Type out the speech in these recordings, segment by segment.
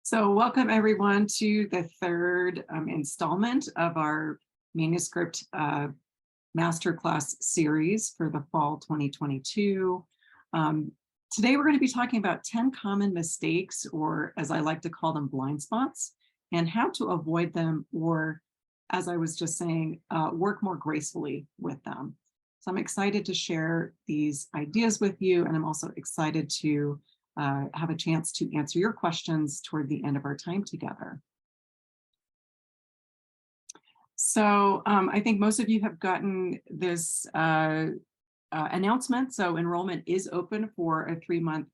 So welcome everyone to the third installment of our Manuscript Masterclass series for the fall 2022. Today we're going to be talking about 10 common mistakes, or as I like to call them, blind spots, and how to avoid them, or as I was just saying, work more gracefully with them. So I'm excited to share these ideas with you, and I'm also excited to have a chance to answer your questions toward the end of our time together. So I think most of you have gotten this announcement. So enrollment is open for a 3-month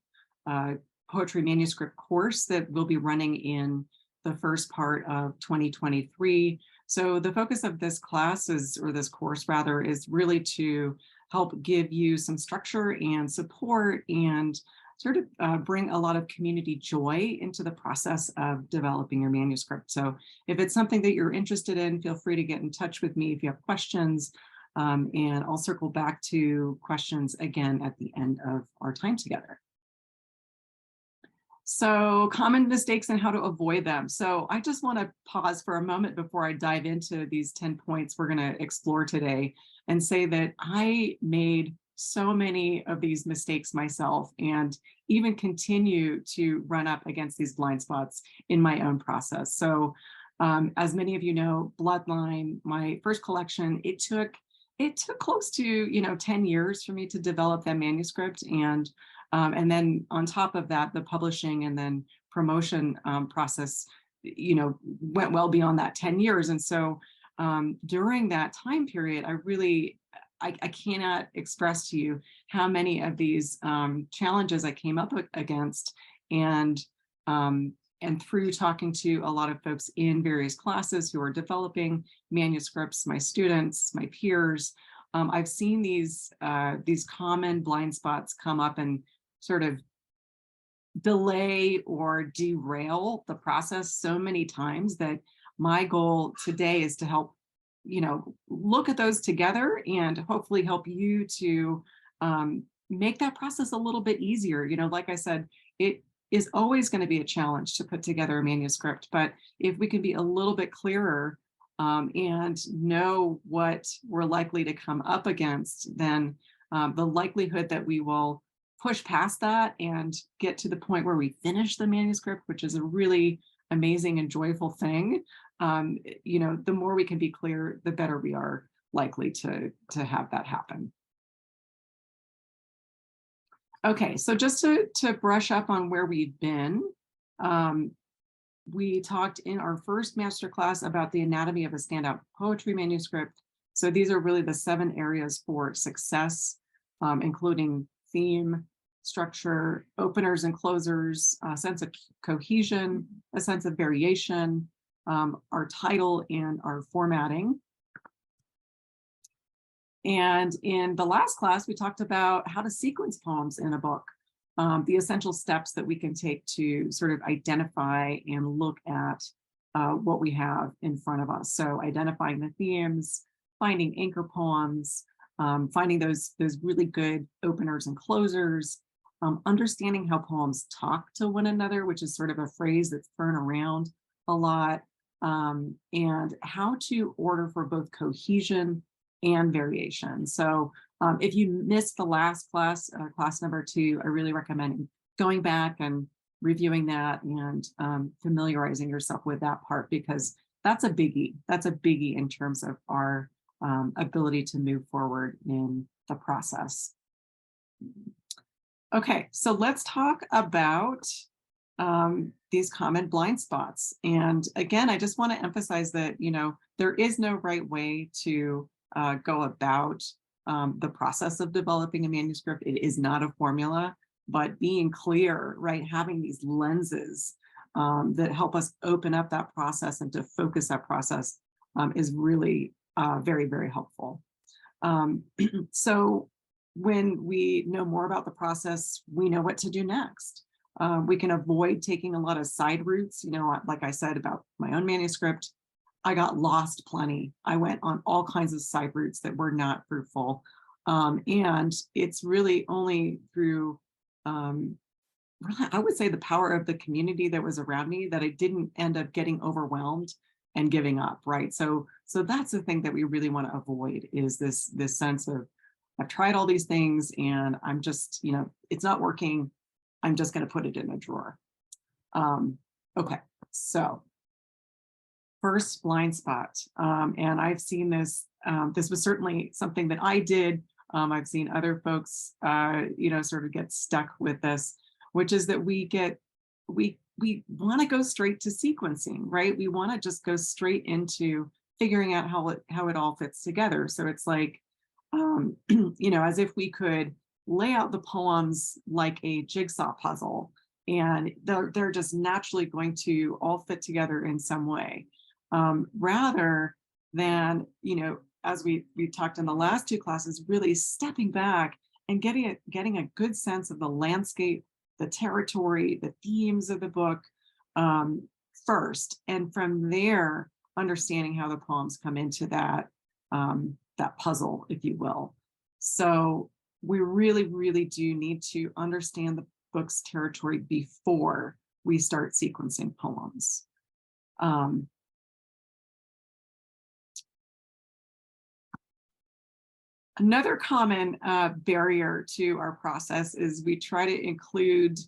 poetry manuscript course that we'll be running in the first part of 2023. So the focus of this class is, or this course rather, is really to help give you some structure and support and sort of bring a lot of community joy into the process of developing your manuscript. So if it's something that you're interested in, feel free to get in touch with me if you have questions, and I'll circle back to questions again at the end of our time together. So common mistakes and how to avoid them. So I just want to pause for a moment before I dive into these 10 points we're going to explore today and say that I made so many of these mistakes myself and even continue to run up against these blind spots in my own process. So as many of you know, Bloodline, my first collection, it took close to 10 years for me to develop that manuscript, and then on top of that, the publishing and then promotion process went well beyond that 10 years. And so during that time period, I cannot express to you how many of these challenges I came up against, and through talking to a lot of folks in various classes who are developing manuscripts, my students, my peers, I've seen these common blind spots come up and sort of delay or derail the process so many times that my goal today is to help look at those together and hopefully help you to make that process a little bit easier. Like I said, it is always going to be a challenge to put together a manuscript, but if we can be a little bit clearer and know what we're likely to come up against, then the likelihood that we will push past that and get to the point where we finish the manuscript, which is a really amazing and joyful thing, the more we can be clear, the better we are likely to have that happen. Okay, so just to brush up on where we've been, we talked in our first masterclass about the anatomy of a standout poetry manuscript. So these are really the 7 areas for success, including theme, structure, openers and closers, a sense of cohesion, a sense of variation, our title, and our formatting. And in the last class, we talked about how to sequence poems in a book, the essential steps that we can take to sort of identify and look at what we have in front of us. So identifying the themes, finding anchor poems, finding those really good openers and closers, understanding how poems talk to one another, which is sort of a phrase that's thrown around a lot, and how to order for both cohesion and variation. So if you missed the last class, class number 2, I really recommend going back and reviewing that and familiarizing yourself with that part, because that's a biggie. That's a biggie in terms of our ability to move forward in the process. Okay, so let's talk about these common blind spots. And again, I just want to emphasize that, there is no right way to go about the process of developing a manuscript. It is not a formula, but being clear, right? Having these lenses that help us open up that process and to focus that process is really very, very helpful. So when we know more about the process, we know what to do next. We can avoid taking a lot of side routes. Like I said about my own manuscript, I got lost plenty. I went on all kinds of side routes that were not fruitful. And it's really only through I would say the power of the community that was around me, that I didn't end up getting overwhelmed and giving up, right? So that's the thing that we really want to avoid, is this sense of, I've tried all these things and I'm just, it's not working. I'm just going to put it in a drawer. Okay, so first blind spot. And I've seen this, this was certainly something that I did. I've seen other folks, sort of get stuck with this, which is that we want to go straight to sequencing, right? We want to just go straight into figuring out how it all fits together. So it's like, as if we could lay out the poems like a jigsaw puzzle, and they're just naturally going to all fit together in some way, rather than, as we talked in the last two classes, really stepping back and getting a good sense of the landscape, the territory, the themes of the book, first, and from there understanding how the poems come into that puzzle, if you will. So we really, really do need to understand the book's territory before we start sequencing poems. Another common barrier to our process is we try to include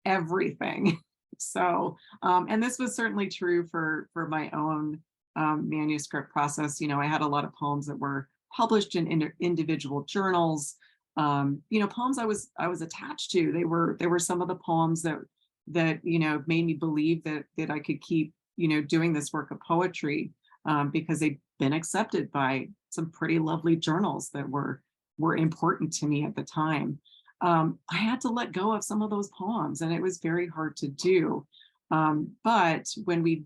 everything. So, and this was certainly true for my own manuscript process. I had a lot of poems that were published in individual journals. Poems I was attached to. They were some of the poems that made me believe that I could keep doing this work of poetry, because they'd been accepted by some pretty lovely journals that were important to me at the time. I had to let go of some of those poems, and it was very hard to do. But when we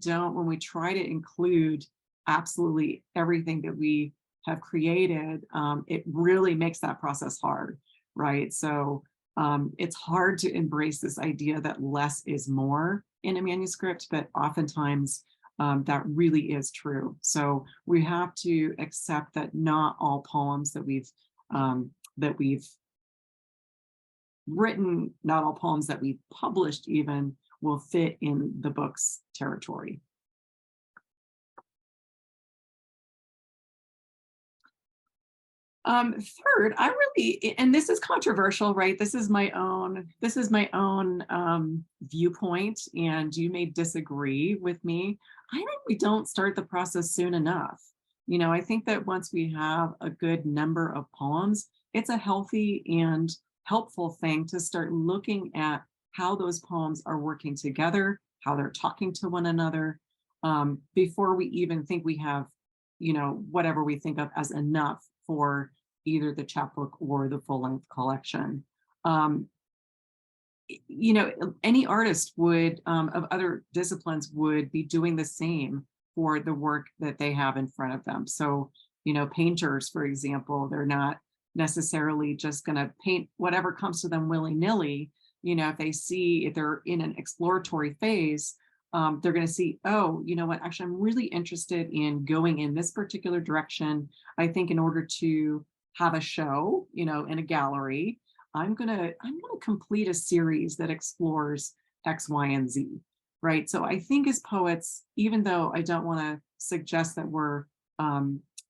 try to include absolutely everything that we have created, it really makes that process hard, right? So it's hard to embrace this idea that less is more in a manuscript, but oftentimes that really is true. So we have to accept that not all poems that we've written, not all poems that we've published even, will fit in the book's territory. Third, and this is controversial, right? This is my own viewpoint, and you may disagree with me. I think we don't start the process soon enough. I think that once we have a good number of poems, it's a healthy and helpful thing to start looking at how those poems are working together, how they're talking to one another, before we even think we have, whatever we think of as enough for either the chapbook or the full-length collection. Any artist would, of other disciplines, would be doing the same for the work that they have in front of them. So, painters, for example, they're not necessarily just going to paint whatever comes to them willy-nilly. If they're in an exploratory phase, they're going to see, oh, you know what, actually, I'm really interested in going in this particular direction. I think in order to have a show, in a gallery, I'm gonna complete a series that explores X, Y, and Z, right? So I think as poets, even though I don't want to suggest that we're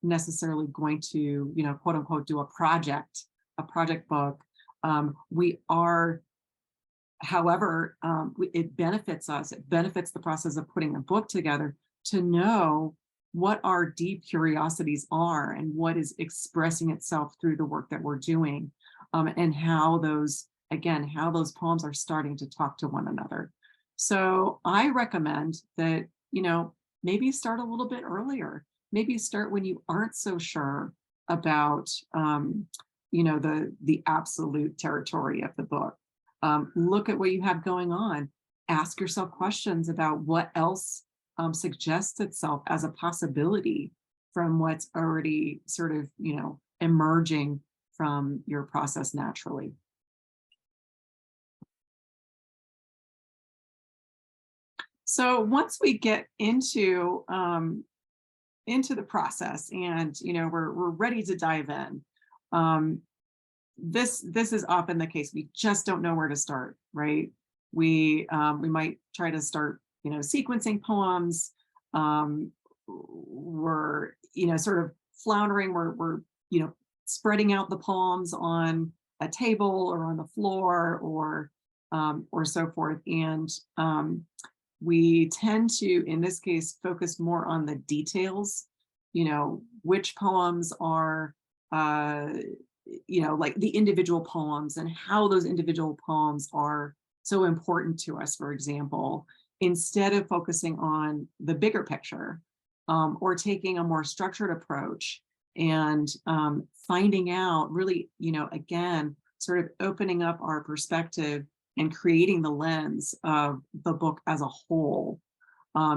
necessarily going to, quote unquote, do a project book, we are. However, it benefits us. It benefits the process of putting a book together to know what our deep curiosities are and what is expressing itself through the work that we're doing, and how those poems are starting to talk to one another. So I recommend that, maybe start a little bit earlier. Maybe start when you aren't so sure about, the absolute territory of the book. Look at what you have going on. Ask yourself questions about what else suggests itself as a possibility from what's already sort of, emerging from your process naturally. So once we get into the process and, we're ready to dive in, this is often the case. We just don't know where to start, right? We might try to start, sequencing poems. We're, sort of floundering. We're, spreading out the poems on a table or on the floor or so forth. And we tend to, in this case, focus more on the details, which poems are, like the individual poems and how those individual poems are so important to us, for example, instead of focusing on the bigger picture, or taking a more structured approach and finding out really, again, sort of opening up our perspective and creating the lens of the book as a whole.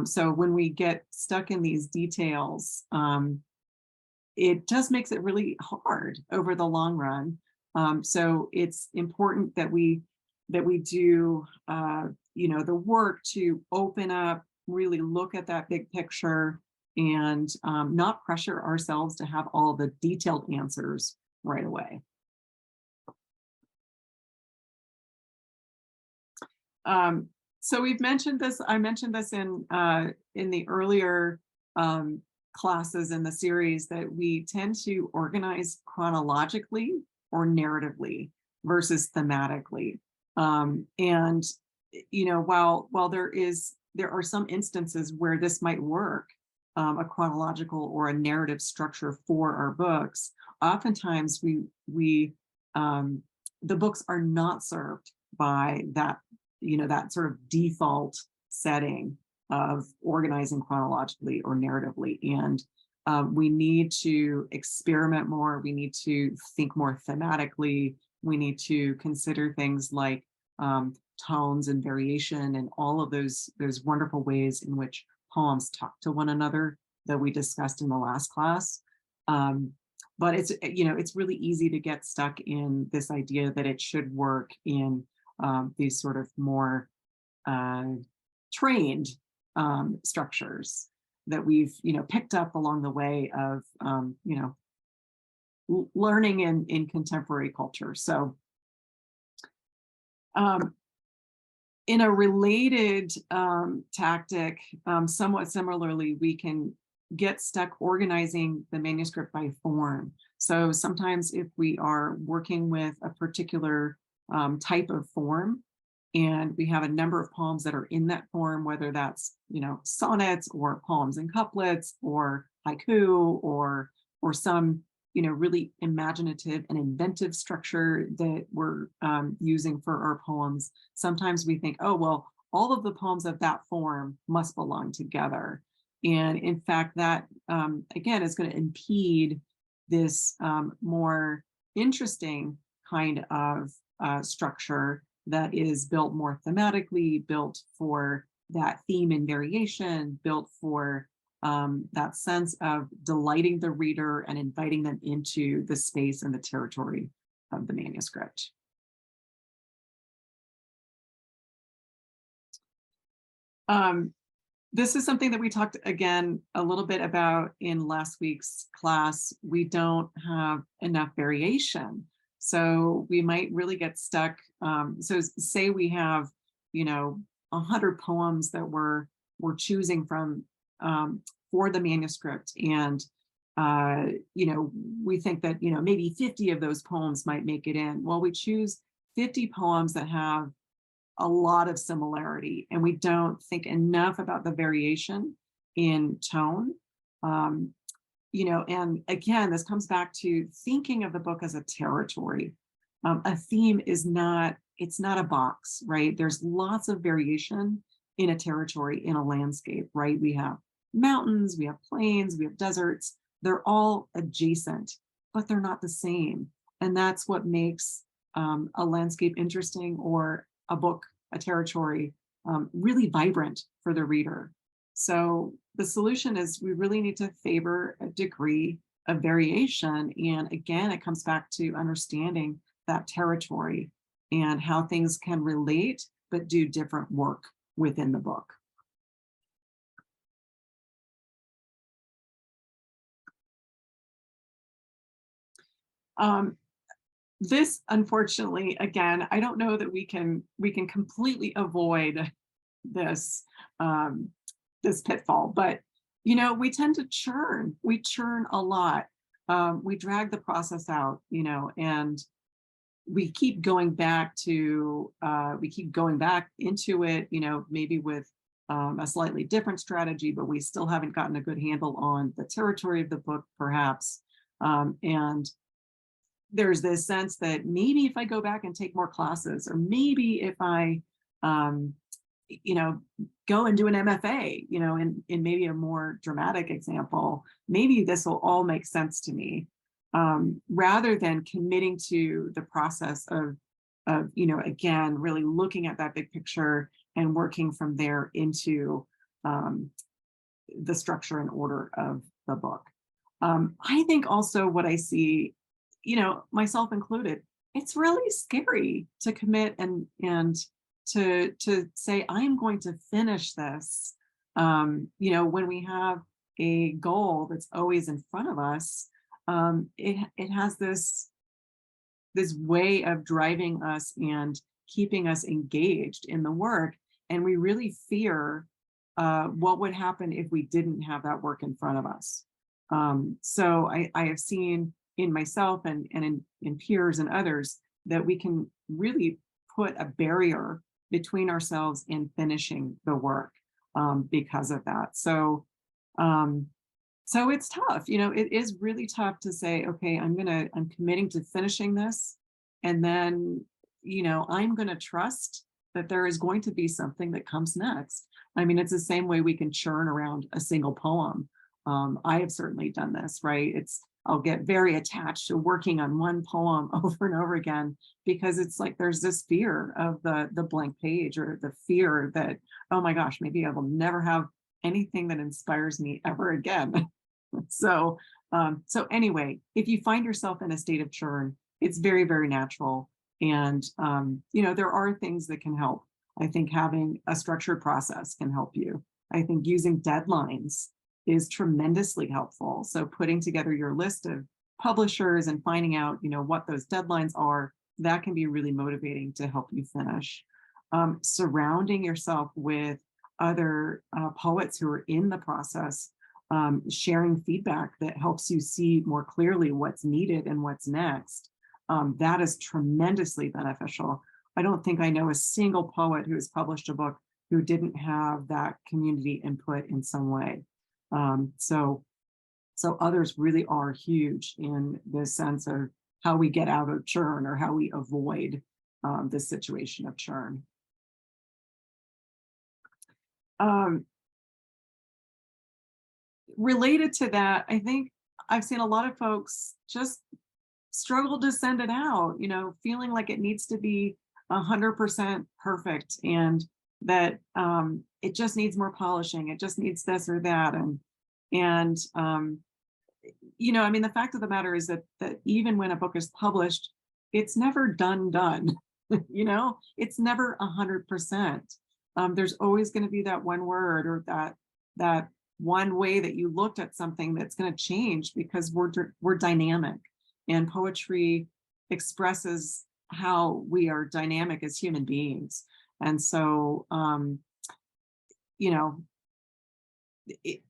So when we get stuck in these details, it just makes it really hard over the long run. So it's important that we do the work to open up, really look at that big picture, and not pressure ourselves to have all the detailed answers right away. So we've mentioned this. I mentioned this in the earlier classes in the series, that we tend to organize chronologically or narratively versus thematically. And while there are some instances where this might work, a chronological or a narrative structure for our books, oftentimes we the books are not served by that that sort of default setting of organizing chronologically or narratively. And we need to experiment more. We need to think more thematically. We need to consider things like tones and variation and all of those wonderful ways in which poems talk to one another that we discussed in the last class. But it's really easy to get stuck in this idea that it should work in these sort of more trained structures that we've picked up along the way of learning in contemporary culture. So in a related tactic, somewhat similarly, we can get stuck organizing the manuscript by form. So sometimes if we are working with a particular type of form, and we have a number of poems that are in that form, whether that's sonnets or poems and couplets or haiku or some really imaginative and inventive structure that we're using for our poems. Sometimes we think, oh well, all of the poems of that form must belong together, and in fact that again is going to impede this more interesting kind of structure that is built more thematically, built for that theme and variation, built for that sense of delighting the reader and inviting them into the space and the territory of the manuscript. This is something that we talked again a little bit about in last week's class. We don't have enough variation. So we might really get stuck. So say we have, 100 poems that we're choosing from for the manuscript, and we think that maybe 50 of those poems might make it in. Well, we choose 50 poems that have a lot of similarity, and we don't think enough about the variation in tone. And again, this comes back to thinking of the book as a territory. A theme is not, it's not a box, right? There's lots of variation in a territory, in a landscape, right? We have mountains, we have plains, we have deserts. They're all adjacent, but they're not the same. And that's what makes a landscape interesting, or a book, a territory, really vibrant for the reader. So the solution is we really need to favor a degree of variation. And again, it comes back to understanding that territory and how things can relate, but do different work within the book. This, unfortunately, again, I don't know that we can completely avoid this um, this pitfall, but we tend to churn. We churn a lot. We drag the process out, and we keep going back into it, maybe with a slightly different strategy, but we still haven't gotten a good handle on the territory of the book, perhaps. And there's this sense that maybe if I go back and take more classes, or maybe if I, um, you know, go and do an MFA, in maybe a more dramatic example, maybe this will all make sense to me, rather than committing to the process of again, really looking at that big picture and working from there into um, the structure and order of the book. I think also what I see, myself included, it's really scary to commit and to say I'm going to finish this. When we have a goal that's always in front of us, it has this way of driving us and keeping us engaged in the work, and we really fear what would happen if we didn't have that work in front of us. So I have seen in myself and in peers and others that we can really put a barrier between ourselves and finishing the work because of that. Um, so it's tough, it is really tough to say, okay, I'm committing to finishing this. And then, I'm gonna trust that there is going to be something that comes next. I mean, it's the same way we can churn around a single poem. I have certainly done this, right? I'll get very attached to working on one poem over and over again because it's like there's this fear of the blank page, or the fear that, oh my gosh, maybe I will never have anything that inspires me ever again. So anyway, if you find yourself in a state of churn, it's very, very natural. And there are things that can help. I think having a structured process can help you. I think using deadlines is tremendously helpful. So putting together your list of publishers and finding out, what those deadlines are, that can be really motivating to help you finish. Surrounding yourself with other poets who are in the process, sharing feedback that helps you see more clearly what's needed and what's next. That is tremendously beneficial. I don't think I know a single poet who has published a book who didn't have that community input in some way. So others really are huge in the sense of how we get out of churn, or how we avoid this situation of churn. Um, Related to that, I think I've seen a lot of folks just struggle to send it out, feeling like it needs to be 100% perfect, and that it just needs more polishing. It just needs this or that. And I mean, the fact of the matter is that even when a book is published, it's never done. It's never 100%. There's always going to be that one word, or that one way that you looked at something that's going to change, because we're dynamic, and poetry expresses how we are dynamic as human beings. And so it,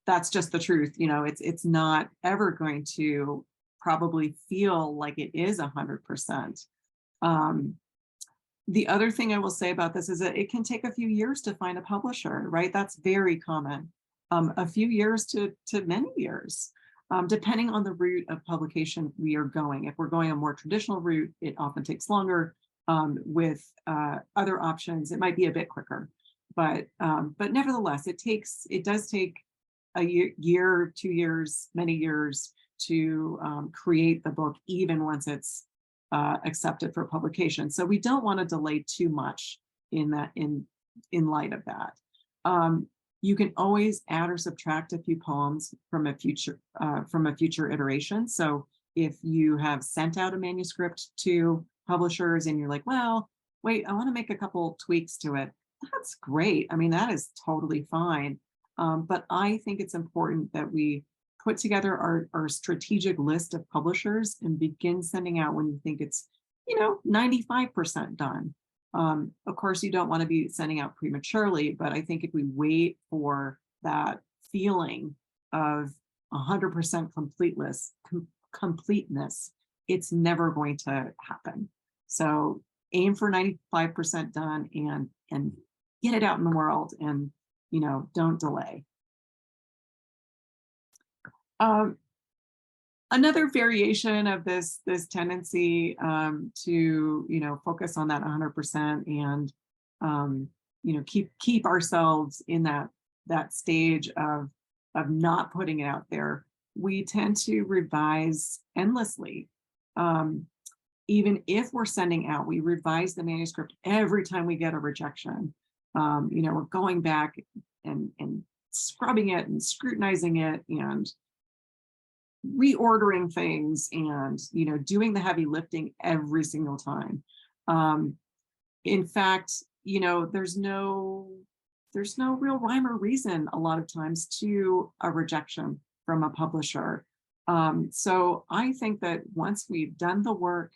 that's just the truth. It's not ever going to probably feel like it is 100%. The other thing I will say about this is that it can take a few years to find a publisher, right? That's very common. A few years to many years, depending on the route of publication we are going. If we're going a more traditional route, it often takes longer. With other options, it might be a bit quicker. But nevertheless, it does take a year, 2 years, many years to create the book, even once it's accepted for publication. So we don't want to delay too much in light of that. You can always add or subtract a few poems from a future iteration. So if you have sent out a manuscript to publishers and you're like, well, wait, I want to make a couple tweaks to it, that's great. I mean, that is totally fine. But I think it's important that we put together our strategic list of publishers and begin sending out when you think it's, 95% done. Of course, you don't want to be sending out prematurely, but I think if we wait for that feeling of 100% completeness, it's never going to happen. So aim for 95% done and get it out in the world, and don't delay. Another variation of this tendency to focus on that 100% and keep ourselves in that stage of not putting it out there, we tend to revise endlessly. Even if we're sending out, we revise the manuscript every time we get a rejection. We're going back and scrubbing it and scrutinizing it and reordering things and doing the heavy lifting every single time. In fact, there's no real rhyme or reason a lot of times to a rejection from a publisher. So I think that once we've done the work,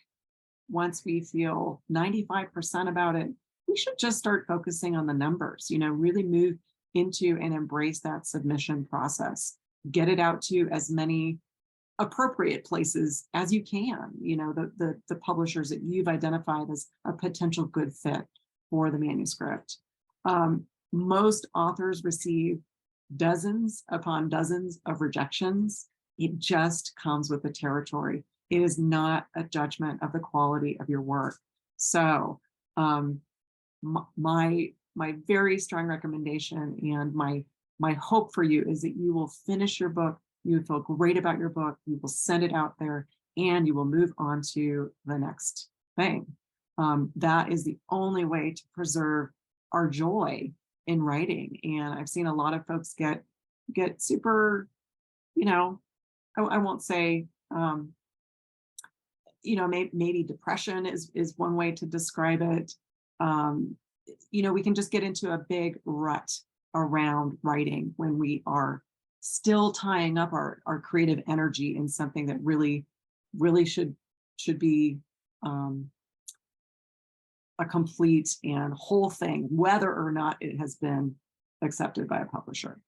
once we feel 95% about it, we should just start focusing on the numbers, really move into and embrace that submission process. Get it out to as many appropriate places as you can, the publishers that you've identified as a potential good fit for the manuscript. Most authors receive dozens upon dozens of rejections. It just comes with the territory. It is not a judgment of the quality of your work. So my very strong recommendation and my hope for you is that you will finish your book, you will feel great about your book, you will send it out there, and you will move on to the next thing. That is the only way to preserve our joy in writing. And I've seen a lot of folks get super, I won't say, maybe depression is one way to describe it. We can just get into a big rut around writing when we are still tying up our creative energy in something that really should be a complete and whole thing, whether or not it has been accepted by a publisher.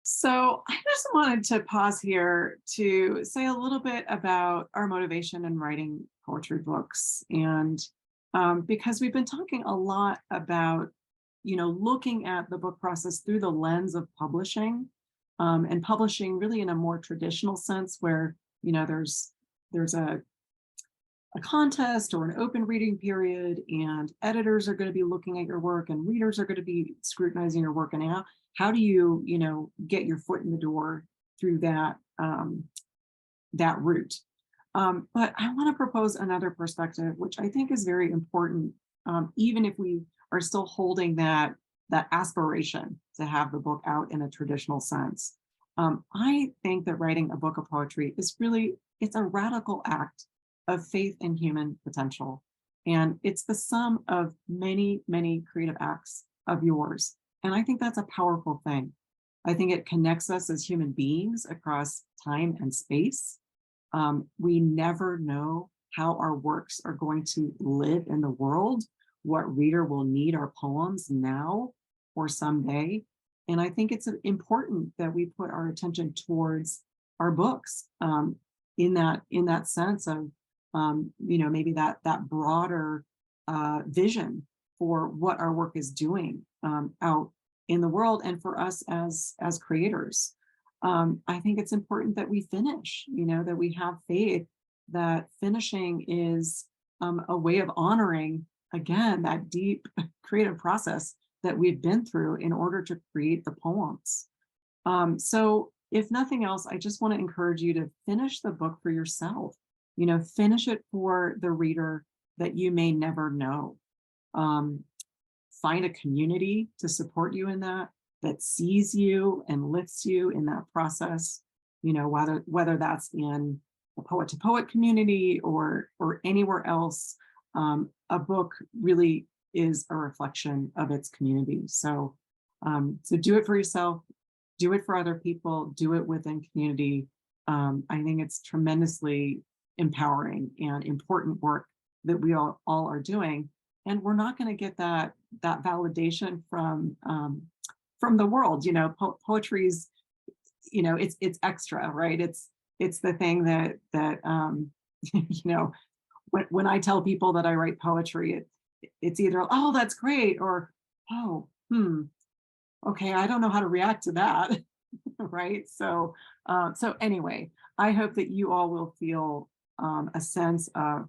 So I just wanted to pause here to say a little bit about our motivation in writing poetry books. And because we've been talking a lot about, looking at the book process through the lens of publishing, and publishing really in a more traditional sense where, there's a contest or an open reading period, and editors are going to be looking at your work and readers are going to be scrutinizing your work. And how do you, get your foot in the door through that route? But I want to propose another perspective, which I think is very important, even if we are still holding that aspiration to have the book out in a traditional sense. I think that writing a book of poetry is it's a radical act of faith in human potential. And it's the sum of many, many creative acts of yours. And I think that's a powerful thing. I think it connects us as human beings across time and space. We never know how our works are going to live in the world, what reader will need our poems now or someday. And I think it's important that we put our attention towards our books in that sense of, maybe that broader vision for what our work is doing out in the world and for us as creators. I think it's important that we finish, that we have faith that finishing is a way of honoring, again, that deep creative process that we've been through in order to create the poems. So if nothing else, I just want to encourage you to finish the book for yourself, finish it for the reader that you may never know. Find a community to support you in that sees you and lifts you in that process, whether that's in a poet-to-poet community or anywhere else. A book really is a reflection of its community. So, so do it for yourself, do it for other people, do it within community. I think it's tremendously empowering and important work that we all are doing. And we're not going to get that validation from the world. You know, poetry's, you know, it's extra, right? It's the thing that you know, when I tell people that I write poetry, it's either, oh, that's great, or, oh, okay, I don't know how to react to that. Right? So, so anyway, I hope that you all will feel a sense of,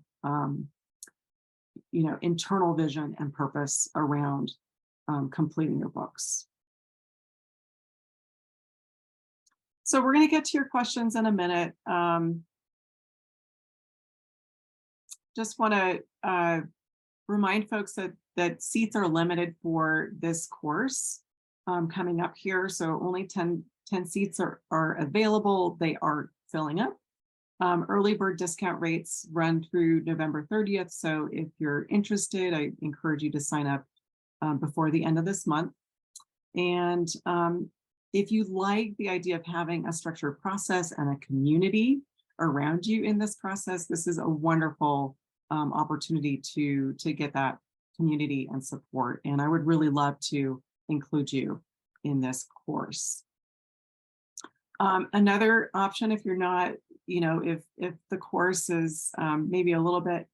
you know, internal vision and purpose around completing your books. So we're going to get to your questions in a minute. Just want to remind folks that seats are limited for this course coming up here. So only 10 seats are available. They are filling up. Early bird discount rates run through November 30th. So if you're interested, I encourage you to sign up before the end of this month. And if you like the idea of having a structured process and a community around you in this process, this is a wonderful opportunity to get that community and support. And I would really love to include you in this course. Another option, if you're not, you know, if the course is maybe a little bit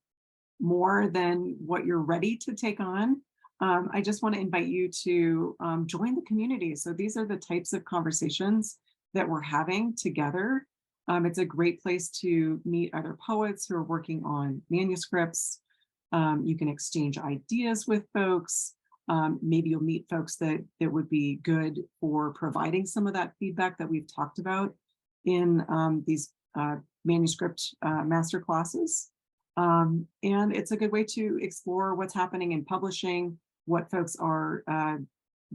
more than what you're ready to take on, I just want to invite you to join the community. So these are the types of conversations that we're having together. It's a great place to meet other poets who are working on manuscripts. You can exchange ideas with folks. Maybe you'll meet folks that would be good for providing some of that feedback that we've talked about in these manuscript masterclasses. And it's a good way to explore what's happening in publishing, what folks are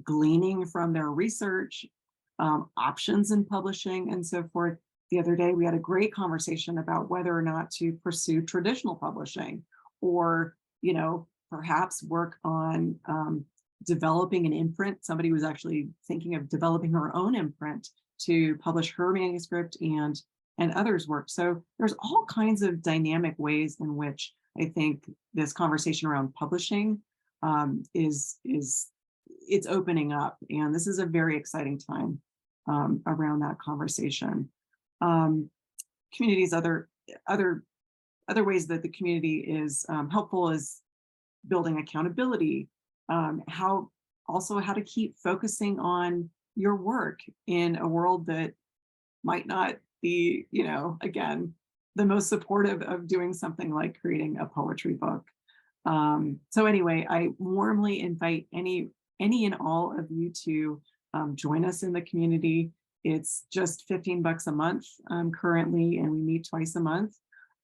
gleaning from their research, options in publishing, and so forth. The other day, we had a great conversation about whether or not to pursue traditional publishing, or, you know, perhaps work on developing an imprint. Somebody was actually thinking of developing her own imprint to publish her manuscript and others' work. So there's all kinds of dynamic ways in which I think this conversation around publishing it's opening up, and this is a very exciting time around that conversation. Communities, other ways that the community is helpful is building accountability, how to keep focusing on your work in a world that might not be, you know, again, the most supportive of doing something like creating a poetry book. So anyway, I warmly invite any and all of you to join us in the community. It's just $15 a month currently, and we meet twice a month.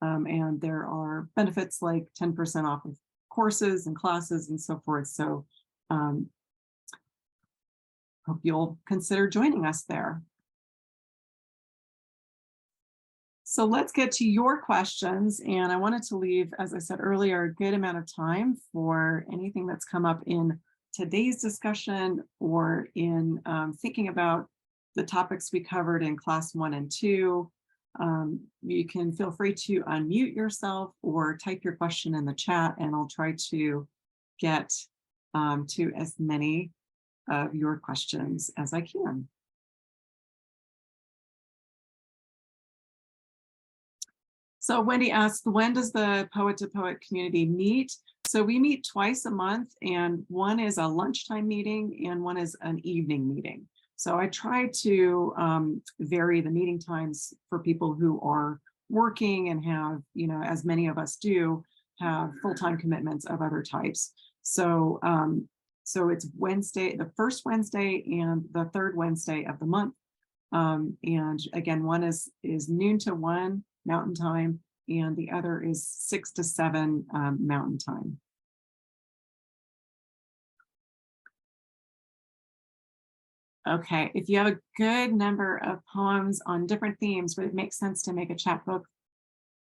And there are benefits like 10% off of courses and classes and so forth. So hope you'll consider joining us there. So let's get to your questions. And I wanted to leave, as I said earlier, a good amount of time for anything that's come up in today's discussion or in thinking about the topics we covered in class 1 and 2. You can feel free to unmute yourself or type your question in the chat, and I'll try to get to as many of your questions as I can. So Wendy asked, when does the Poet to Poet community meet? So we meet twice a month, and one is a lunchtime meeting and one is an evening meeting. So I try to vary the meeting times for people who are working and have, you know, as many of us do, have full-time commitments of other types. So so it's Wednesday, the first Wednesday and the third Wednesday of the month. And again, one is noon to 1 Mountain Time, and the other is 6 to 7 Mountain Time. Okay, if you have a good number of poems on different themes, would it make sense to make a chapbook,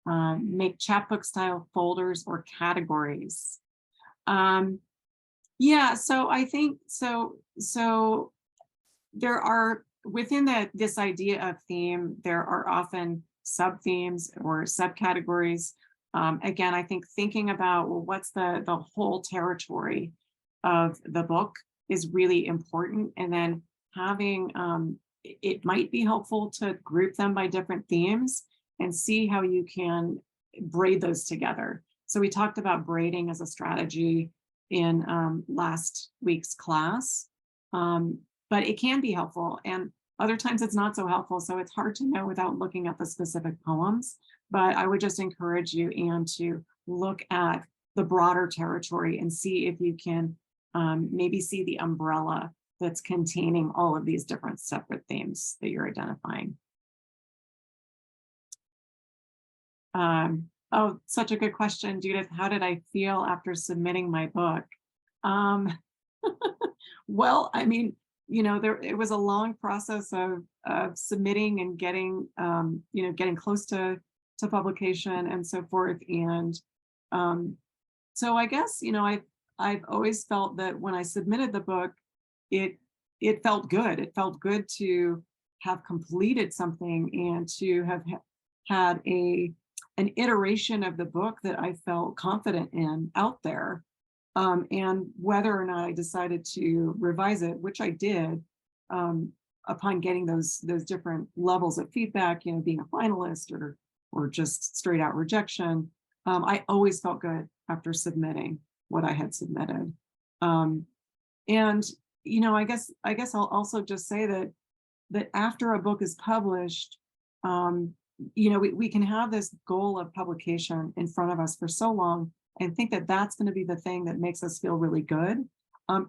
make chapbook style folders or categories? Yeah, so I think so there are within this idea of theme, there are often sub themes or subcategories. Again, I think thinking about, well, what's the whole territory of the book is really important, and then having it might be helpful to group them by different themes and see how you can braid those together. So we talked about braiding as a strategy in last week's class. Um, but it can be helpful, and other times it's not so helpful, so it's hard to know without looking at the specific poems. But I would just encourage you, Anne, to look at the broader territory and see if you can maybe see the umbrella that's containing all of these different separate themes that you're identifying. Oh, such a good question, Judith. How did I feel after submitting my book? Um, well, I mean, it was a long process of submitting and getting, getting close to publication and so forth. And um, so I guess, I've always felt that when I submitted the book, it it felt good. It felt good to have completed something and to have had an iteration of the book that I felt confident in out there. And whether or not I decided to revise it, which I did, um, upon getting those different levels of feedback, being a finalist or just straight out rejection, I always felt good after submitting what I had submitted. Um, and I guess I'll also just say that after a book is published, um, we can have this goal of publication in front of us for so long and think that that's going to be the thing that makes us feel really good.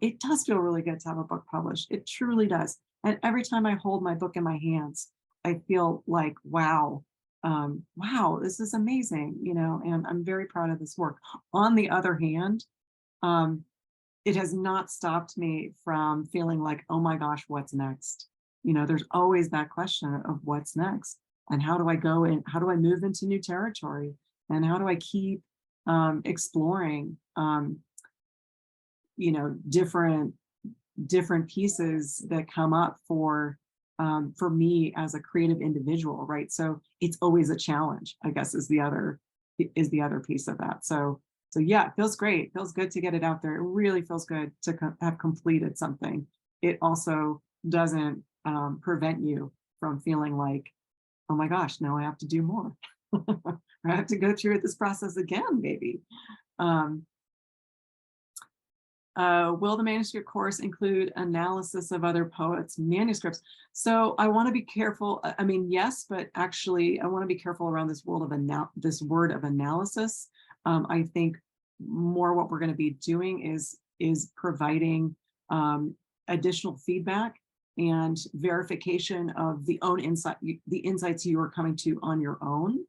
It does feel really good to have a book published. It truly does. And every time I hold my book in my hands, I feel like, wow, wow, this is amazing, and I'm very proud of this work. On the other hand, um, it has not stopped me from feeling like, oh my gosh, what's next? There's always that question of what's next, and how do I go and how do I move into new territory, and how do I keep exploring, different pieces that come up for me as a creative individual, right? So it's always a challenge, I guess, is the other piece of that. So yeah, it feels great. It feels good to get it out there. It really feels good to have completed something. It also doesn't prevent you from feeling like, oh my gosh, now I have to do more. I have to go through this process again, maybe. Um, will the manuscript course include analysis of other poets' manuscripts? So I want to be careful. I mean, yes, but actually, I want to be careful around this word of analysis. I think more what we're going to be doing is providing additional feedback and verification of the insights you are coming to on your own,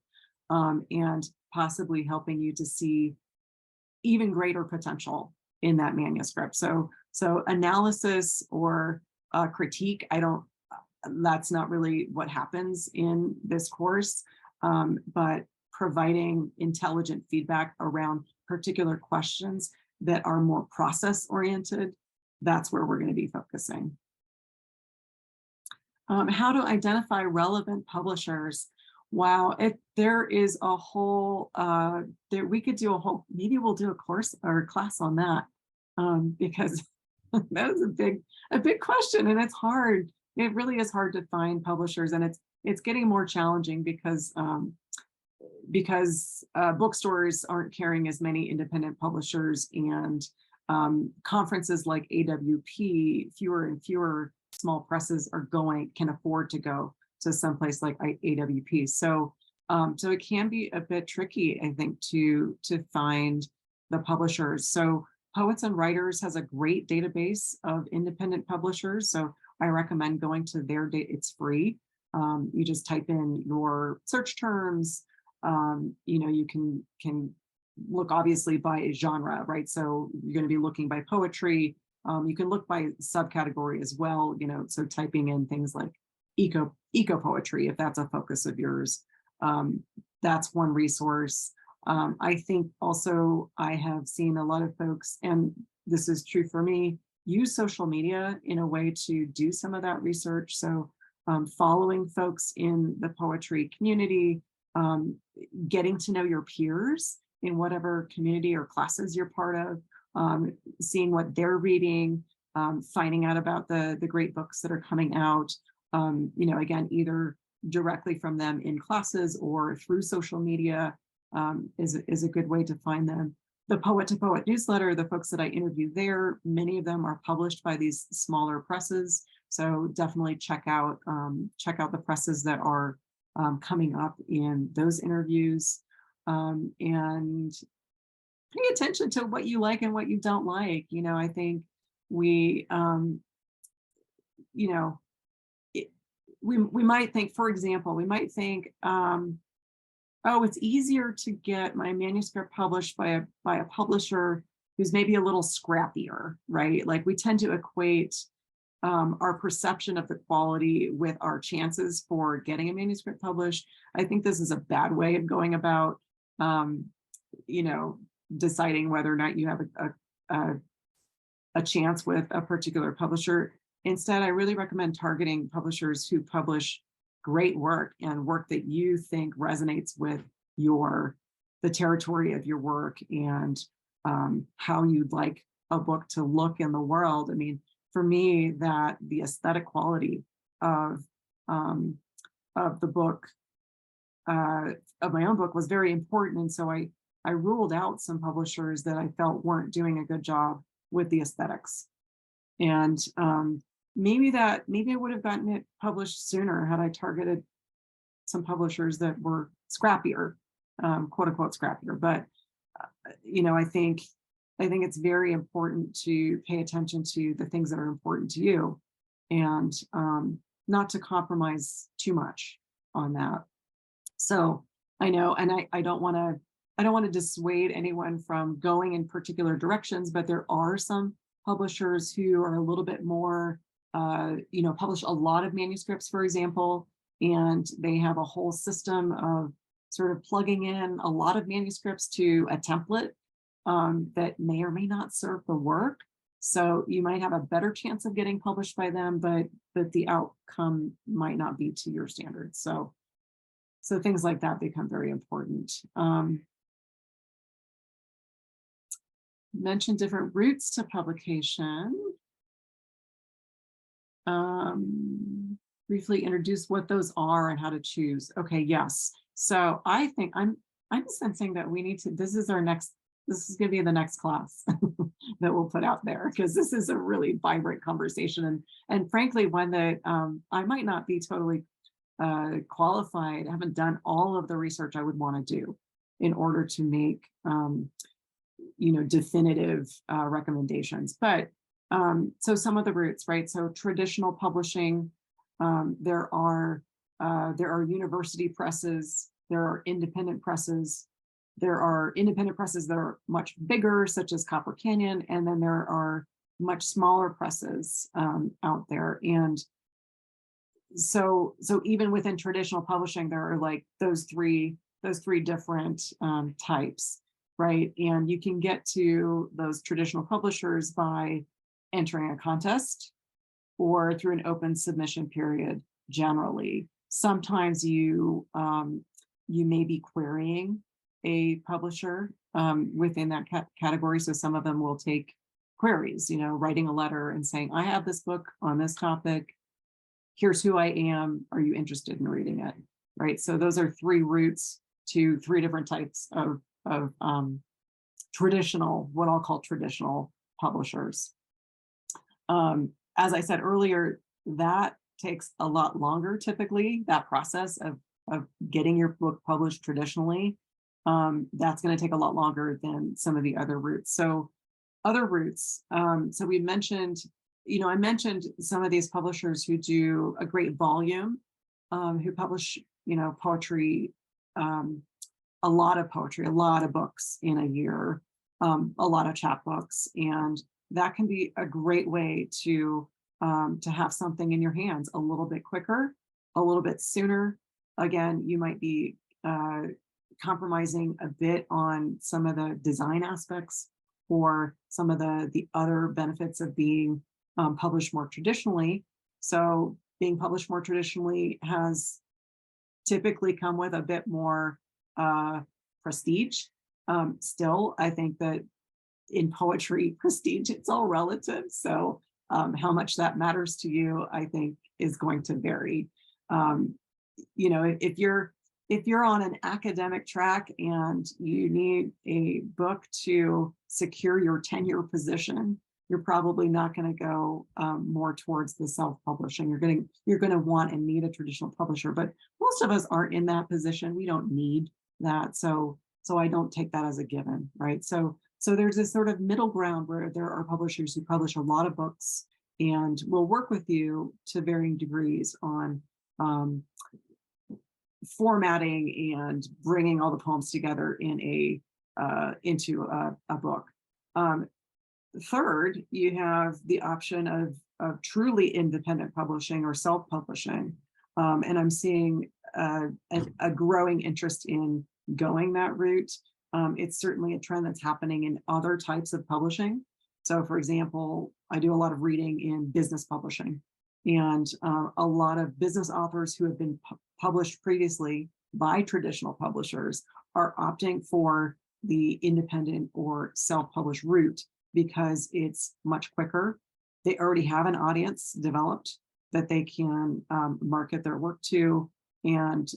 and possibly helping you to see even greater potential in that manuscript. So analysis or critique, that's not really what happens in this course, but providing intelligent feedback around particular questions that are more process oriented, that's where we're going to be focusing. How to identify relevant publishers. Wow, there is a whole, we could do maybe we'll do a course or a class on that, because that is a big question, and it's hard. It really is hard to find publishers, and it's getting more challenging because bookstores aren't carrying as many independent publishers, and conferences like AWP, fewer and fewer small presses can afford to go to someplace like AWP. So it can be a bit tricky, I think, to find the publishers. So Poets and Writers has a great database of independent publishers. So I recommend going to their it's free. You just type in your search terms. You can look obviously by genre, right? So you're going to be looking by poetry. You can look by subcategory as well, so typing in things like eco poetry, if that's a focus of yours. That's one resource. I think also I have seen a lot of folks, and this is true for me, use social media in a way to do some of that research. So following folks in the poetry community, getting to know your peers in whatever community or classes you're part of, seeing what they're reading, finding out about the great books that are coming out, again, either directly from them in classes or through social media, is a good way to find them. The Poet to Poet newsletter, the folks that I interview there, many of them are published by these smaller presses. So definitely check out the presses that are coming up in those interviews, and pay attention to what you like and what you don't like. I think we, we might think, for example, oh, it's easier to get my manuscript published by a publisher who's maybe a little scrappier, right? Like we tend to equate our perception of the quality with our chances for getting a manuscript published. I think this is a bad way of going about, deciding whether or not you have a chance with a particular publisher. Instead, I really recommend targeting publishers who publish great work and work that you think resonates with the territory of your work and how you'd like a book to look in the world. I mean, for me, that the aesthetic quality of the book, of my own book, was very important. And so I ruled out some publishers that I felt weren't doing a good job with the aesthetics. And maybe I would have gotten it published sooner had I targeted some publishers that were scrappier, quote unquote scrappier. But I think it's very important to pay attention to the things that are important to you, and not to compromise too much on that. So I know, and I don't want to dissuade anyone from going in particular directions, but there are some publishers who are a little bit more, publish a lot of manuscripts, for example, and they have a whole system of sort of plugging in a lot of manuscripts to a template that may or may not serve the work. So you might have a better chance of getting published by them, but the outcome might not be to your standards. So things like that become very important. Mention different routes to publication. Briefly introduce what those are and how to choose. Okay, yes. So I think I'm sensing that we need to, this is going to be the next class that we'll put out there, because this is a really vibrant conversation, and frankly, one that I might not be totally qualified. I haven't done all of the research I would want to do in order to make definitive recommendations. But so some of the routes, right? So traditional publishing, there are university presses, there are independent presses. There are independent presses that are much bigger, such as Copper Canyon, and then there are much smaller presses out there. And so even within traditional publishing, there are like those three different types, right? And you can get to those traditional publishers by entering a contest or through an open submission period. Generally, sometimes you may be querying a publisher within that category. So some of them will take queries, writing a letter and saying, I have this book on this topic. Here's who I am. Are you interested in reading it? Right. So those are three routes to three different types of traditional, what I'll call traditional publishers. As I said earlier, that takes a lot longer typically, that process of getting your book published traditionally. That's going to take a lot longer than some of the other routes. So other routes, so we mentioned, I mentioned some of these publishers who do a great volume, who publish, poetry, a lot of poetry, a lot of books in a year, a lot of chapbooks, and that can be a great way to have something in your hands a little bit quicker, a little bit sooner. Again, you might be compromising a bit on some of the design aspects or some of the other benefits of being published more traditionally. So being published more traditionally has typically come with a bit more prestige. Still, I think that in poetry, prestige, it's all relative. So how much that matters to you, I think, is going to vary. You know, if you're on an academic track and you need a book to secure your tenure position, you're probably not going to go more towards the self-publishing. You're going to want and need a traditional publisher, but most of us aren't in that position. We don't need that, so I don't take that as a given, right? So there's this sort of middle ground where there are publishers who publish a lot of books and will work with you to varying degrees on formatting and bringing all the poems together in into a book. Third, you have the option of truly independent publishing or self-publishing, and I'm seeing a growing interest in going that route. It's certainly a trend that's happening in other types of publishing. So, for example, I do a lot of reading in business publishing, and a lot of business authors who have been published previously by traditional publishers are opting for the independent or self-published route because it's much quicker. They already have an audience developed that they can market their work to, and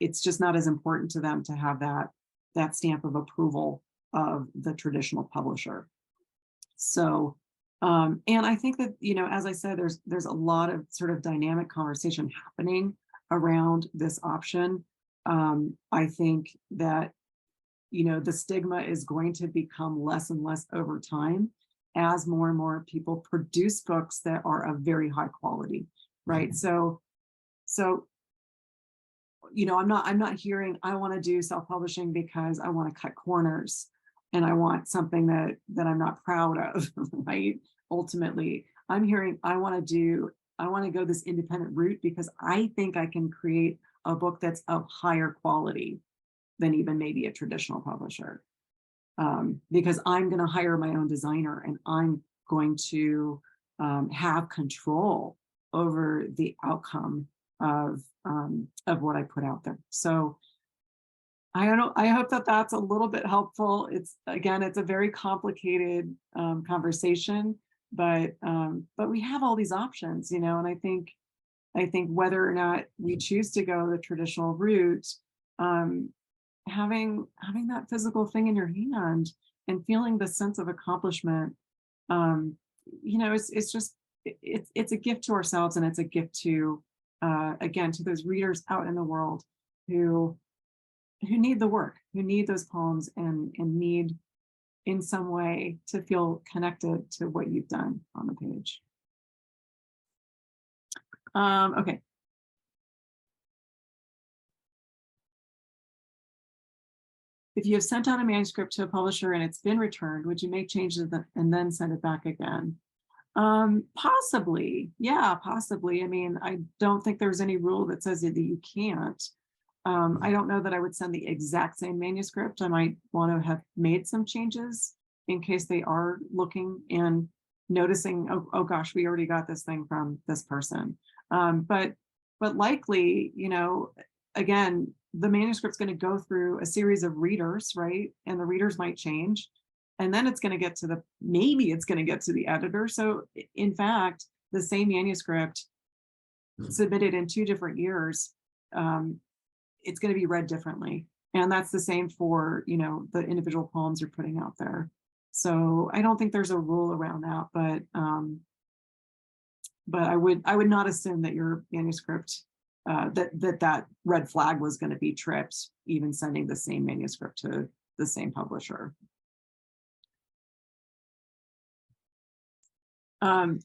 it's just not as important to them to have that stamp of approval of the traditional publisher. So, and I think that, you know, as I said, there's a lot of sort of dynamic conversation happening around this option. I think that, you know, the stigma is going to become less and less over time as more and more people produce books that are of very high quality, right? So, you know, I'm not hearing I want to do self-publishing because I want to cut corners and I want something that I'm not proud of, right? Ultimately, I'm hearing I want to go this independent route because I think I can create a book that's of higher quality than even maybe a traditional publisher, because I'm going to hire my own designer and I'm going to have control over the outcome of what I put out there. So I don't know. I hope that that's a little bit helpful. It's a very complicated conversation, but we have all these options, you know, and I think whether or not we choose to go the traditional route, having that physical thing in your hand and feeling the sense of accomplishment, you know, it's a gift to ourselves, and it's a gift to again to those readers out in the world who need the work, who need those poems, and need in some way to feel connected to what you've done on the page. Okay. If you have sent out a manuscript to a publisher and it's been returned, would you make changes and then send it back again? Possibly. Yeah, possibly. I mean, I don't think there's any rule that says that you can't. I don't know that I would send the exact same manuscript. I might want to have made some changes in case they are looking and noticing, oh gosh, we already got this thing from this person. But likely, you know, again, the manuscript's going to go through a series of readers, right? And the readers might change. And then it's going to get to maybe it's going to get to the editor. So in fact, the same manuscript submitted in 2 different years, it's going to be read differently. And that's the same for, you know, the individual poems you're putting out there. So I don't think there's a rule around that, but I would not assume that your manuscript, that red flag was going to be tripped, even sending the same manuscript to the same publisher.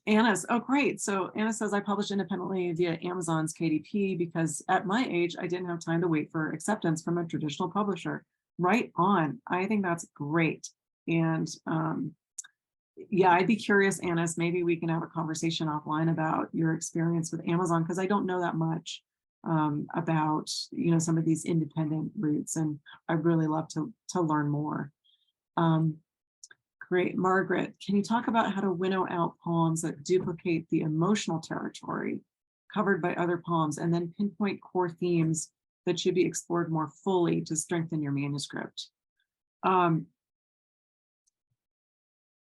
Anna's, oh great. So Anna says, I published independently via Amazon's KDP because at my age, I didn't have time to wait for acceptance from a traditional publisher. Right on. I think that's great. And yeah, I'd be curious, Anna, maybe we can have a conversation offline about your experience with Amazon, because I don't know that much about, you know, some of these independent routes, and I'd really love to learn more. Great. Margaret, can you talk about how to winnow out poems that duplicate the emotional territory covered by other poems, and then pinpoint core themes that should be explored more fully to strengthen your manuscript? Um,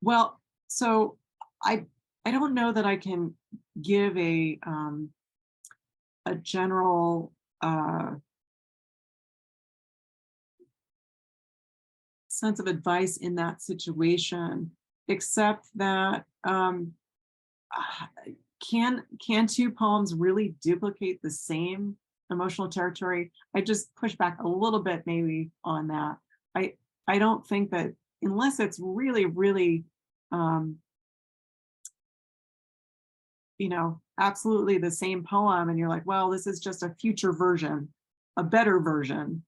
well, so I I don't know that I can give a general sense of advice in that situation, except that ah, can two poems really duplicate the same emotional territory? I just push back a little bit maybe on that. I I don't think that, unless it's really, really um, absolutely the same poem, and you're like, well, this is just a future version, a better version,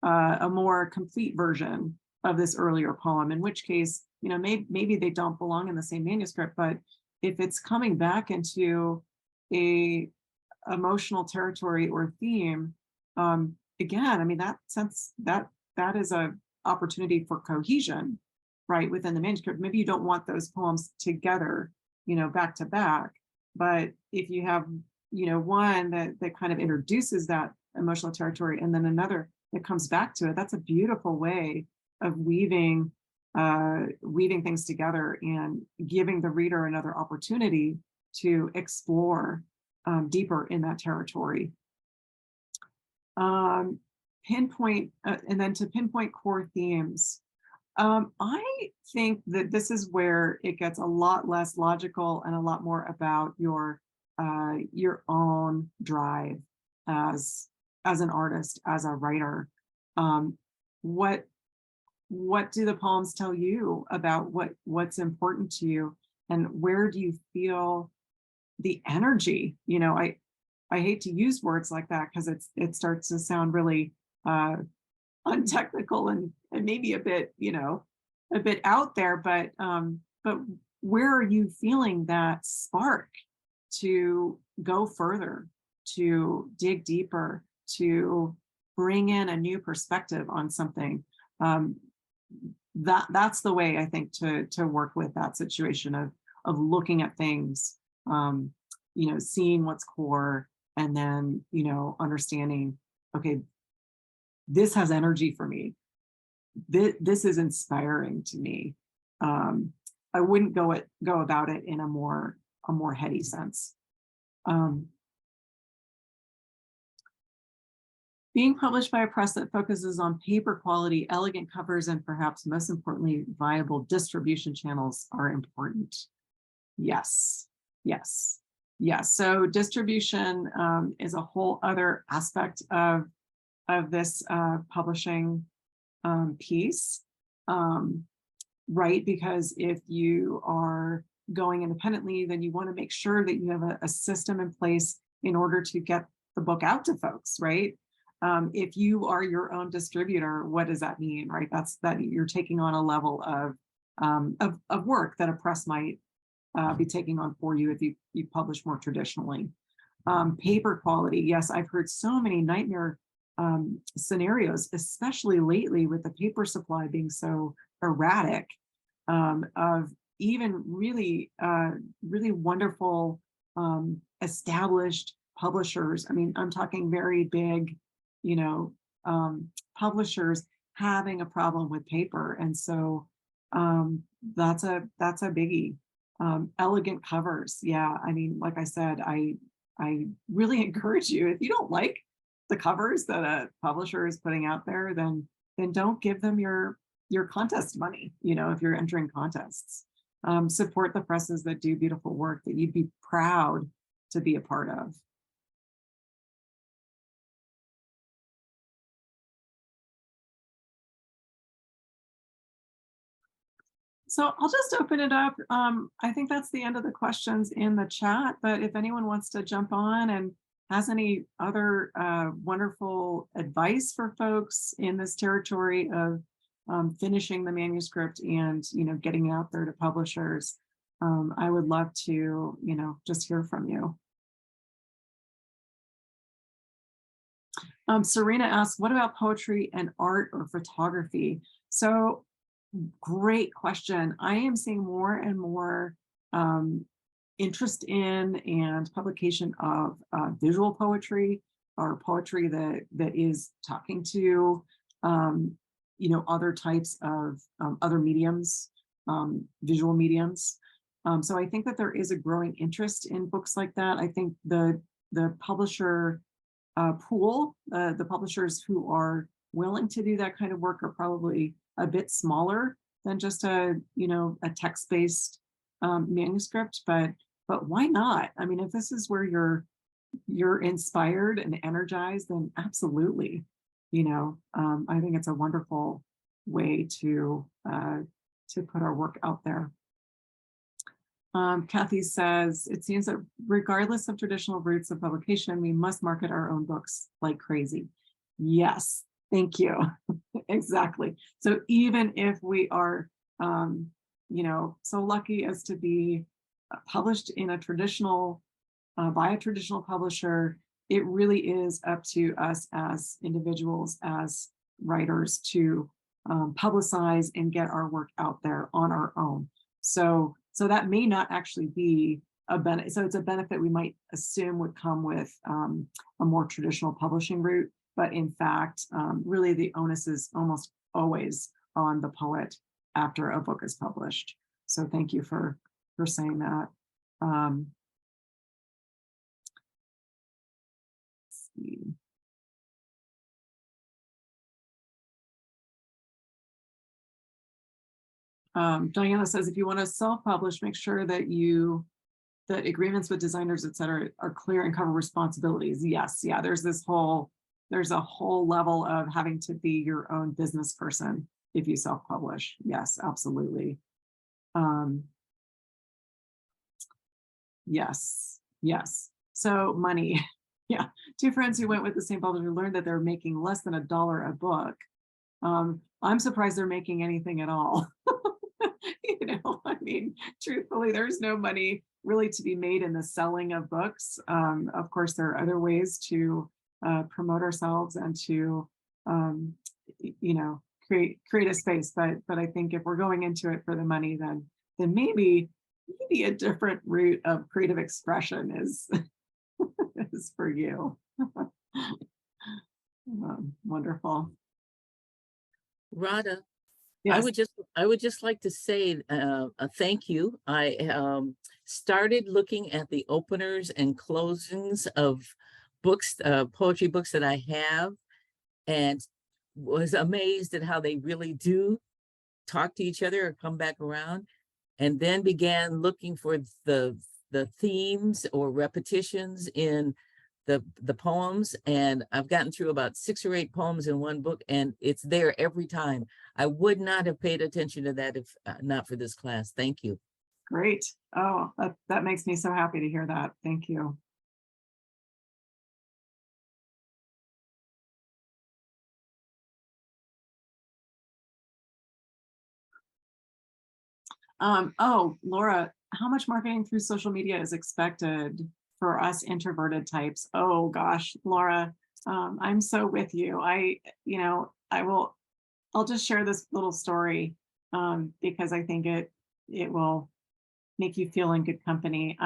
a more complete version of this earlier poem, in which case, maybe they don't belong in the same manuscript. But if it's coming back into a emotional territory or theme, again, I mean, that is a opportunity for cohesion, right, within the manuscript. Maybe you don't want those poems together, back to back, but if you have, one that kind of introduces that emotional territory, and then another that comes back to it, that's a beautiful way of weaving things together and giving the reader another opportunity to explore deeper in that territory. Um, pinpoint and then to pinpoint core themes. I think that this is where it gets a lot less logical and a lot more about your own drive as an artist, as a writer. Um, what what do the poems tell you about what's important to you, and where do you feel the energy? I hate to use words like that because it starts to sound really uh, untechnical and maybe a bit out there, but where are you feeling that spark to go further, to dig deeper, to bring in a new perspective on something? um, that's the way I think to work with that situation of looking at things, seeing what's core, and then understanding, okay, this has energy for me. This is inspiring to me. I wouldn't go about it in a more heady sense. Um, Being published by a press that focuses on paper quality, elegant covers, and perhaps most importantly, viable distribution channels are important. Yes, yes, yes. So distribution is a whole other aspect of this publishing piece, right? Because if you are going independently, then you want to make sure that you have a system in place in order to get the book out to folks, right? If you are your own distributor, what does that mean, right? That's that you're taking on a level of work that a press might be taking on for you if you publish more traditionally. Paper quality, yes, I've heard so many nightmare scenarios, especially lately with the paper supply being so erratic, of even really wonderful established publishers. I mean, I'm talking very big, you know, publishers having a problem with paper, and so that's a biggie. Elegant covers, yeah. I mean, like I said, I really encourage you, if you don't like the covers that a publisher is putting out there, then don't give them your contest money. If you're entering contests, support the presses that do beautiful work that you'd be proud to be a part of. So I'll just open it up. I think that's the end of the questions in the chat, but if anyone wants to jump on and has any other wonderful advice for folks in this territory of finishing the manuscript and getting it out there to publishers, I would love to just hear from you. Serena asks, what about poetry and art or photography? So Great question. I am seeing more and more um, interest in and publication of visual poetry, or poetry that is talking to um, other types of other mediums, visual mediums. So I think that there is a growing interest in books like that. I think the publisher pool, the publishers who are willing to do that kind of work are probably a bit smaller than just a text-based manuscript, but why not? I mean, if this is where you're inspired and energized, then absolutely. I think it's a wonderful way to put our work out there. Kathy says, it seems that regardless of traditional routes of publication, we must market our own books like crazy. Yes, thank you. Exactly. So even if we are, so lucky as to be published in a traditional, by a traditional publisher, it really is up to us as individuals, as writers, to publicize and get our work out there on our own. So that may not actually be a benefit. So it's a benefit we might assume would come with a more traditional publishing route, but in fact, really the onus is almost always on the poet after a book is published. So thank you for saying that. Let's see. Diana says, if you want to self-publish, make sure that agreements with designers, et cetera, are clear and cover responsibilities. Yes, yeah, there's a whole level of having to be your own business person if you self-publish. Yes, absolutely. Yes. So money. Yeah, two friends who went with the same publisher learned that they're making less than $1 a book. I'm surprised they're making anything at all. I mean, truthfully, there's no money really to be made in the selling of books. Of course, there are other ways to promote ourselves and to, create a space. But I think if we're going into it for the money, then maybe a different route of creative expression is is for you. Wonderful. Radha, Yes. I would just like to say a thank you. I started looking at the openers and closings of books, poetry books that I have, and was amazed at how they really do talk to each other or come back around, and then began looking for the themes or repetitions in the poems, and I've gotten through about 6 or 8 poems in one book, and it's there every time. I would not have paid attention to that if not for this class. Thank you. Great. Oh, that makes me so happy to hear that. Thank you. Oh, Laura, how much marketing through social media is expected for us introverted types? Oh gosh, Laura, I'm so with you. I'll just share this little story because I think it will make you feel in good company.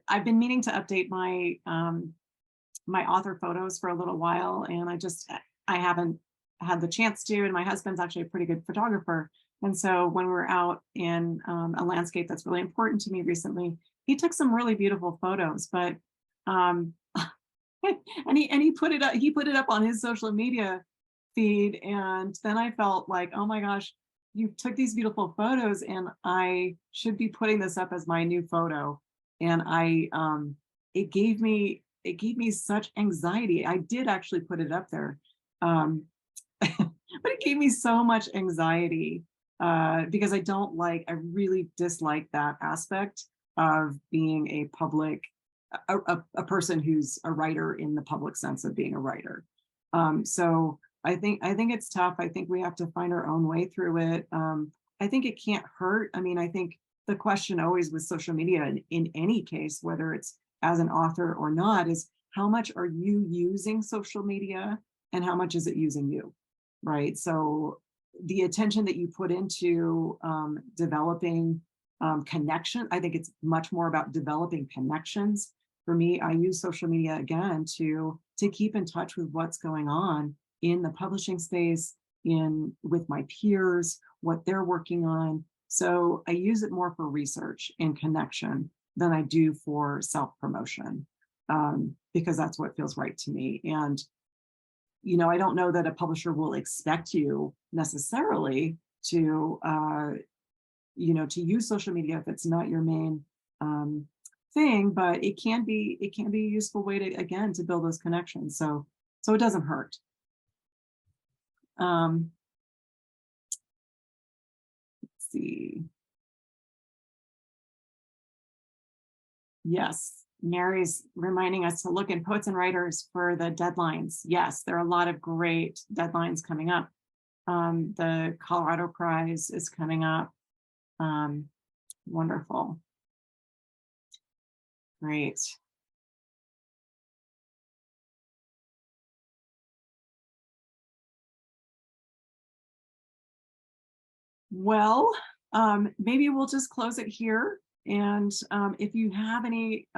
I've been meaning to update my my author photos for a little while, and I haven't had the chance to. And my husband's actually a pretty good photographer, and so when we were out in a landscape that's really important to me recently, he took some really beautiful photos. But and he put it up. He put it up on his social media feed, and then I felt like, oh my gosh, you took these beautiful photos, and I should be putting this up as my new photo. And it gave me such anxiety. I did actually put it up there, but it gave me so much anxiety because I really dislike that aspect of being a public, a person who's a writer in the public sense of being a writer. So I think it's tough. I think we have to find our own way through it. I think it can't hurt. I mean, I think the question always with social media in any case, whether it's as an author or not, is how much are you using social media and how much is it using you, right? So the attention that you put into developing connection. I think it's much more about developing connections. For me, I use social media again to keep in touch with what's going on in the publishing space, in with my peers, what they're working on. So I use it more for research and connection than I do for self-promotion, because that's what feels right to me. And I don't know that a publisher will expect you necessarily to to use social media if it's not your main thing, but it can be a useful way to, again, to build those connections. So it doesn't hurt. Let's see. Yes, Mary's reminding us to look in Poets and Writers for the deadlines. Yes, there are a lot of great deadlines coming up. The Colorado Prize is coming up. Wonderful. Great. Well, maybe we'll just close it here. And if you have any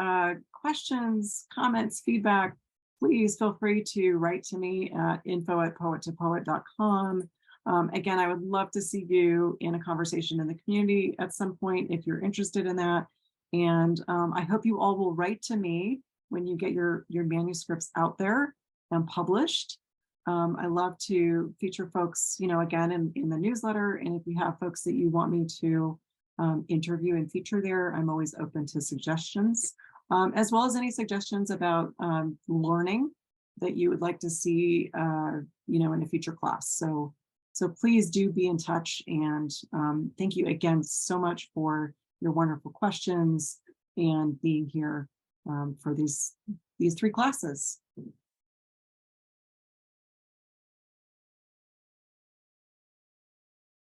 questions, comments, feedback, please feel free to write to me at info@poettopoet.com. Again, I would love to see you in a conversation in the community at some point if you're interested in that. And I hope you all will write to me when you get your manuscripts out there and published. I love to feature folks, again, in the newsletter. And if you have folks that you want me to interview and feature there, I'm always open to suggestions, as well as any suggestions about learning that you would like to see, in a future class. So please do be in touch. And thank you again so much for your wonderful questions and being here for these 3 classes.